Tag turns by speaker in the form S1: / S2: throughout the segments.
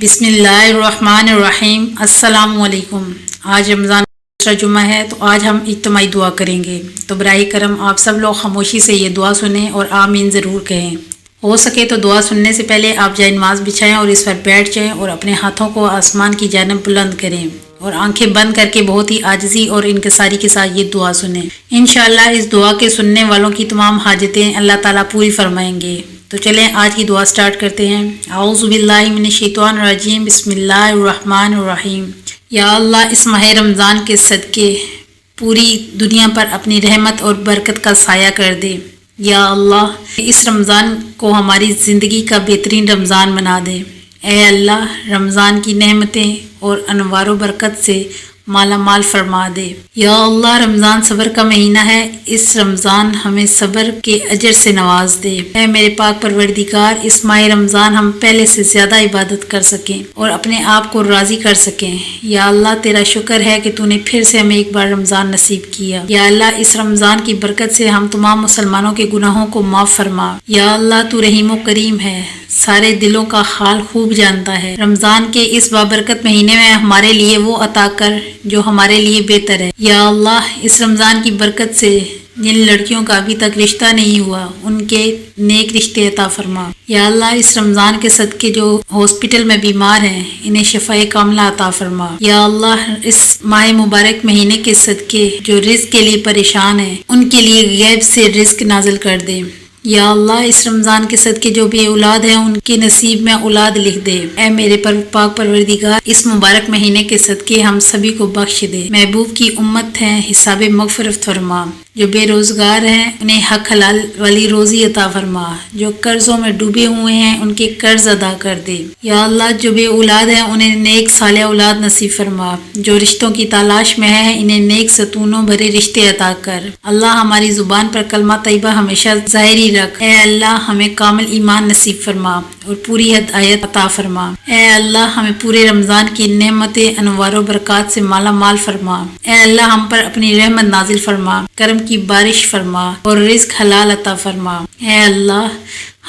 S1: بسم اللہ الرحمن الرحیم۔ السلام علیکم۔ آج رمضان دوسرا جمعہ ہے تو آج ہم اجتماعی دعا کریں گے، تو براہ کرم آپ سب لوگ خاموشی سے یہ دعا سنیں اور آمین ضرور کہیں۔ ہو سکے تو دعا سننے سے پہلے آپ جائے نماز بچھائیں اور اس پر بیٹھ جائیں اور اپنے ہاتھوں کو آسمان کی جانب بلند کریں اور آنکھیں بند کر کے بہت ہی عاجزی اور انکساری کے ساتھ یہ دعا سنیں۔ انشاءاللہ اس دعا کے سننے والوں کی تمام حاجتیں اللہ تعالیٰ پوری فرمائیں گے۔ تو چلیں آج کی دعا سٹارٹ کرتے ہیں۔ اعوذ باللہ من الشیطان الرجیم، بسم اللہ الرحمن الرحیم۔ یا اللہ، اس ماہ رمضان کے صدقے پوری دنیا پر اپنی رحمت اور برکت کا سایہ کر دے۔ یا اللہ، اس رمضان کو ہماری زندگی کا بہترین رمضان بنا دے۔ اے اللہ، رمضان کی نعمتیں اور انوار و برکت سے مالا مال فرما دے۔ یا اللہ، رمضان صبر کا مہینہ ہے، اس رمضان ہمیں صبر کے اجر سے نواز دے۔ اے میرے پاک پروردگار، اس ماہ رمضان ہم پہلے سے زیادہ عبادت کر سکیں اور اپنے آپ کو راضی کر سکیں۔ یا اللہ، تیرا شکر ہے کہ تو نے پھر سے ہمیں ایک بار رمضان نصیب کیا۔ یا اللہ، اس رمضان کی برکت سے ہم تمام مسلمانوں کے گناہوں کو معاف فرما۔ یا اللہ، تو رحیم و کریم ہے، سارے دلوں کا حال خوب جانتا ہے۔ رمضان کے اس بابرکت مہینے میں ہمارے لیے وہ عطا کر جو ہمارے لیے بہتر ہے۔ یا اللہ، اس رمضان کی برکت سے جن لڑکیوں کا ابھی تک رشتہ نہیں ہوا ان کے نیک رشتے عطا فرما۔ یا اللہ، اس رمضان کے صدقے جو ہاسپٹل میں بیمار ہیں انہیں شفائے کاملہ عطا فرما۔ یا اللہ، اس ماہ مبارک مہینے کے صدقے جو رزق کے لیے پریشان ہیں ان کے لیے غیب سے رزق نازل کر دے۔ یا اللہ، اس رمضان کے صدقے جو بے اولاد ہیں ان کے نصیب میں اولاد لکھ دے۔ اے میرے پاک پروردگار، اس مبارک مہینے کے صدقے ہم سبھی کو بخش دے۔ محبوب کی امت ہیں، حساب مغفرت فرما۔ جو بے روزگار ہیں انہیں حق حلال والی روزی عطا فرما۔ جو قرضوں میں ڈوبے ہوئے ہیں ان کے قرض ادا کر دے۔ یا اللہ، جو بے اولاد ہیں انہیں نیک صالح اولاد نصیب فرما۔ جو رشتوں کی تلاش میں ہیں انہیں نیک ستونوں بھرے رشتے عطا کر۔ اللہ، ہماری زبان پر کلمہ طیبہ ہمیشہ ظاہری رکھ۔ اے اللہ، ہمیں کامل ایمان نصیب فرما اور پوری ہدایت عطا فرما۔ اے اللہ، ہمیں پورے رمضان کی نعمتیں انوار و برکات سے مالا مال فرما۔ اے اللہ، ہم پر اپنی رحمت نازل فرما، کرم کی بارش فرما اور رزق حلال عطا فرما۔ اے اللہ،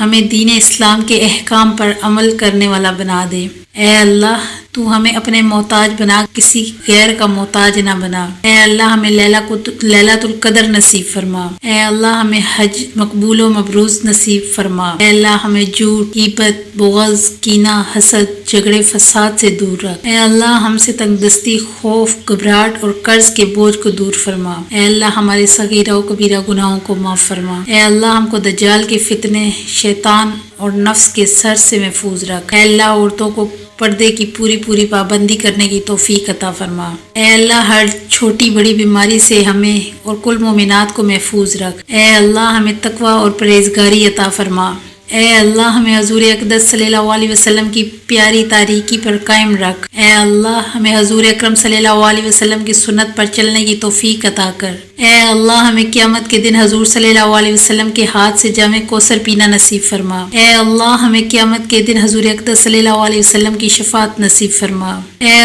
S1: ہمیں دین اسلام کے احکام پر عمل کرنے والا بنا دے۔ اے اللہ، تو ہمیں اپنے محتاج بنا، کسی غیر کا محتاج نہ بنا۔ اے اللہ، ہمیں لیلۃ القدر نصیب فرما۔ اے اللہ، ہمیں حج مقبول و مبرور نصیب فرما۔ اے اللہ، ہمیں جھوٹ، غیبت، بغض، کینہ، حسد، جھگڑے فساد سے دور رکھ۔ اے اللہ، ہم سے تنگ دستی، خوف، گھبراہٹ اور قرض کے بوجھ کو دور فرما۔ اے اللہ، ہمارے صغیرہ و کبیرہ گناہوں کو معاف فرما۔ اے اللہ، ہم کو دجال کے فتنے، شیطان اور نفس کے سر سے محفوظ رکھ۔ اے اللہ، عورتوں کو پردے کی پوری پابندی کرنے کی توفیق عطا فرما۔ اے اللہ، ہر چھوٹی بڑی بیماری سے ہمیں اور کل مومنات کو محفوظ رکھ۔ اے اللہ، ہمیں تقوی اور پرہیزگاری عطا فرما۔ اے اللہ، ہمیں حضور اقدس صلی اللہ علیہ وسلم کی پیاری تاریکی پر قائم رکھ۔ اے اللہ، ہمیں حضور اکرم صلی اللہ علیہ وسلم کی سنت پر چلنے کی توفیق عطا کر۔ اے اللہ، ہمیں قیامت کے دن حضور صلی اللہ علیہ وسلم کے ہاتھ سے جام کوثر پینا نصیب فرما۔ اے اللہ، ہمیں قیامت کے دن حضور اقدس صلی اللہ علیہ وسلم کی شفاعت نصیب فرما۔ اے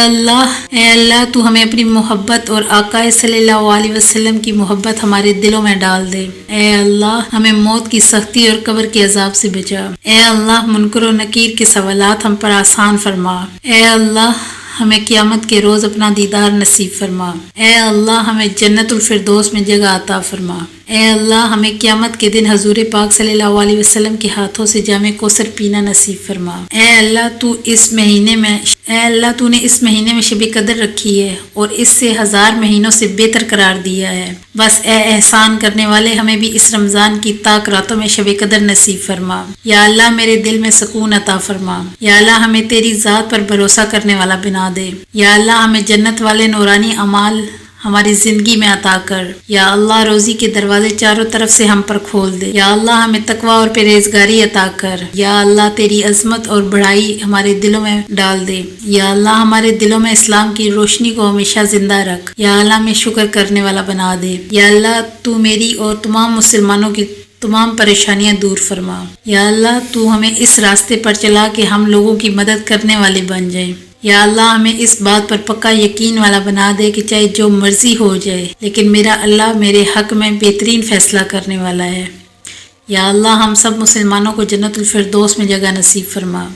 S1: اللہ، تو ہمیں اپنی محبت اور آقا صلی اللہ علیہ وسلم کی محبت ہمارے دلوں میں ڈال دے۔ اے اللہ، ہمیں موت کی سختی اور قبر کے عذاب سے بچا۔ اے اللہ، منکر و نکیر کے سوالات ہم پر آسان فرما۔ اے اللہ، ہمیں قیامت کے روز اپنا دیدار نصیب فرما۔ اے اللہ، ہمیں جنت الفردوس میں جگہ عطا فرما۔ اے اللہ، ہمیں قیامت کے دن حضور پاک صلی اللہ علیہ وسلم کے ہاتھوں سے جام کوثر پینا نصیب فرما۔ اے اللہ، تو نے اس مہینے میں شب قدر رکھی ہے اور اس سے 1000 مہینوں سے بہتر قرار دیا ہے۔ بس اے احسان کرنے والے، ہمیں بھی اس رمضان کی تاک راتوں میں شب قدر نصیب فرما۔ یا اللہ، میرے دل میں سکون عطا فرما۔ یا اللہ، ہمیں تیری ذات پر بھروسہ کرنے والا بنا دے۔ یا اللہ، ہمیں جنت والے نورانی اعمال ہماری زندگی میں عطا کر۔ یا اللہ، روزی کے دروازے چاروں طرف سے ہم پر کھول دے۔ یا اللہ، ہمیں تقوی اور پرہیزگاری عطا کر۔ یا اللہ، تیری عظمت اور بڑائی ہمارے دلوں میں ڈال دے۔ یا اللہ، ہمارے دلوں میں اسلام کی روشنی کو ہمیشہ زندہ رکھ۔ یا اللہ، ہمیں شکر کرنے والا بنا دے۔ یا اللہ، تو میری اور تمام مسلمانوں کی تمام پریشانیاں دور فرما۔ یا اللہ، تو ہمیں اس راستے پر چلا کہ ہم لوگوں کی مدد کرنے والے بن جائیں۔ یا اللہ، ہمیں اس بات پر پکا یقین والا بنا دے کہ چاہے جو مرضی ہو جائے لیکن میرا اللہ میرے حق میں بہترین فیصلہ کرنے والا ہے۔ یا اللہ، ہم سب مسلمانوں کو جنت الفردوس میں جگہ نصیب فرما۔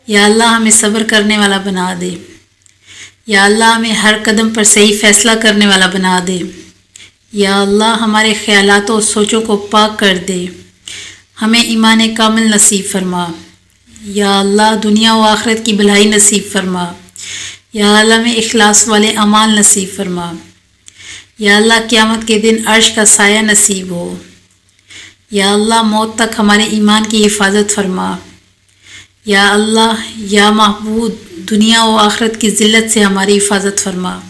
S1: یا اللہ ہمیں صبر کرنے والا بنا دے۔ یا اللہ ہمیں ہر قدم پر صحیح فیصلہ کرنے والا بنا دے۔ یا اللہ ہمارے خیالات و سوچوں کو پاک کر دے، ہمیں ایمان کامل نصیب فرما۔ یا اللہ دنیا و آخرت کی بھلائی نصیب فرما۔ یا اللہ ہمیں اخلاص والے اعمال نصیب فرما۔ یا اللہ قیامت کے دن عرش کا سایہ نصیب ہو۔ یا اللہ موت تک ہمارے ایمان کی حفاظت فرما۔ یا اللہ یا محبوب دنیا و آخرت کی ذلت سے ہماری حفاظت فرما۔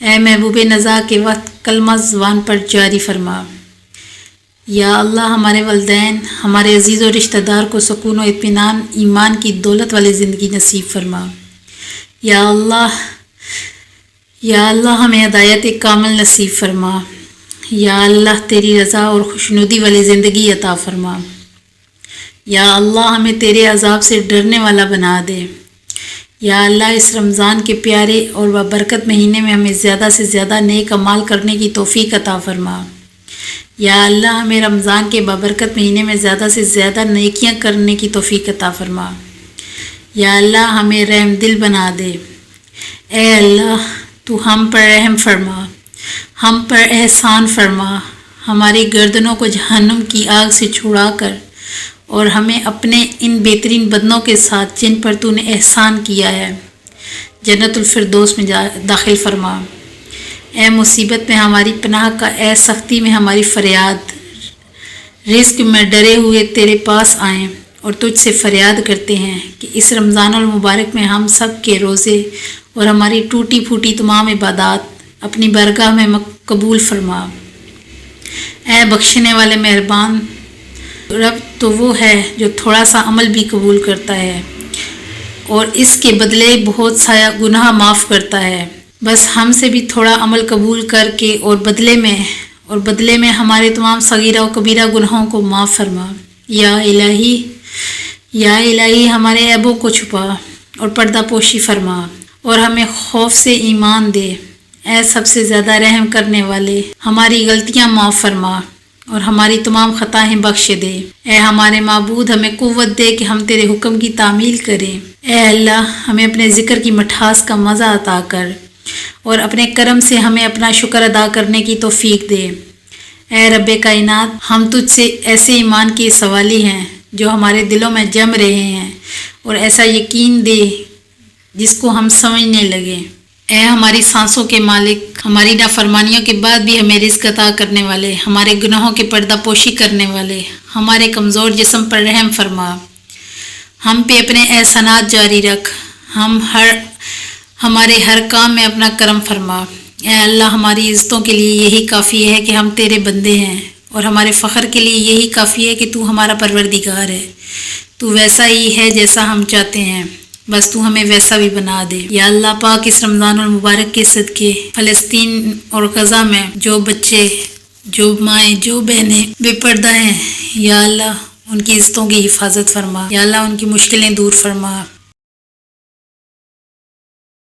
S1: اے محبوب نزا کے وقت کلمہ زبان پر جاری فرما۔ یا اللہ ہمارے والدین، ہمارے عزیز و رشتہ دار کو سکون و اطمینان ایمان کی دولت والی زندگی نصیب فرما۔ یا اللہ ہمیں ہدایت کامل نصیب فرما۔ یا اللہ تیری رضا اور خوشنودی والی زندگی عطا فرما۔ یا اللہ ہمیں تیرے عذاب سے ڈرنے والا بنا دے۔ یا اللہ اس رمضان کے پیارے اور بابرکت مہینے میں ہمیں زیادہ سے زیادہ نیک اعمال کرنے کی توفیق عطا فرما۔ یا اللہ ہمیں رمضان کے بابرکت مہینے میں زیادہ سے زیادہ نیکیاں کرنے کی توفیق عطا فرما۔ یا اللہ ہمیں رحم دل بنا دے۔ اے اللہ تو ہم پر رحم فرما، ہم پر احسان فرما، ہماری گردنوں کو جہنم کی آگ سے چھڑا کر اور ہمیں اپنے ان بہترین بدنوں کے ساتھ جن پر تو نے احسان کیا ہے جنت الفردوس میں داخل فرما۔ اے مصیبت میں ہماری پناہ کا، اے سختی میں ہماری فریاد، رزق میں ڈرے ہوئے تیرے پاس آئیں اور تجھ سے فریاد کرتے ہیں کہ اس رمضان المبارک میں ہم سب کے روزے اور ہماری ٹوٹی پھوٹی تمام عبادات اپنی بارگاہ میں قبول فرما۔ اے بخشنے والے مہربان رب تو وہ ہے جو تھوڑا سا عمل بھی قبول کرتا ہے اور اس کے بدلے بہت سا گناہ معاف کرتا ہے۔ بس ہم سے بھی تھوڑا عمل قبول کر کے اور بدلے میں ہمارے تمام صغیرہ و کبیرہ گناہوں کو معاف فرما۔ یا الہی ہمارے عیبوں کو چھپا اور پردہ پوشی فرما اور ہمیں خوف سے ایمان دے۔ اے سب سے زیادہ رحم کرنے والے، ہماری غلطیاں معاف فرما اور ہماری تمام خطائیں بخش دے۔ اے ہمارے معبود ہمیں قوت دے کہ ہم تیرے حکم کی تعمیل کریں۔ اے اللہ ہمیں اپنے ذکر کی مٹھاس کا مزہ عطا کر اور اپنے کرم سے ہمیں اپنا شکر ادا کرنے کی توفیق دے۔ اے رب کائنات ہم تجھ سے ایسے ایمان کے سوالی ہیں جو ہمارے دلوں میں جم رہے ہیں اور ایسا یقین دے جس کو ہم سمجھنے لگیں۔ اے ہماری سانسوں کے مالک، ہماری نافرمانیوں کے بعد بھی ہمیں رزق عطا کرنے والے، ہمارے گناہوں کے پردہ پوشی کرنے والے، ہمارے کمزور جسم پر رحم فرما، ہم پہ اپنے احسانات جاری رکھ، ہمارے ہر کام میں اپنا کرم فرما۔ اے اللہ ہماری عزتوں کے لیے یہی کافی ہے کہ ہم تیرے بندے ہیں اور ہمارے فخر کے لیے یہی کافی ہے کہ تو ہمارا پروردگار ہے۔ تو ویسا ہی ہے جیسا ہم چاہتے ہیں، بس تو ہمیں ویسا بھی بنا دے۔ یا اللہ پاک اس رمضان المبارک کے صدقے فلسطین اور غزہ میں جو بچے، جو مائیں، جو بہنیں بے پردہ ہیں، یا اللہ ان کی عزتوں کی حفاظت فرما۔ یا اللہ ان کی مشکلیں دور فرما۔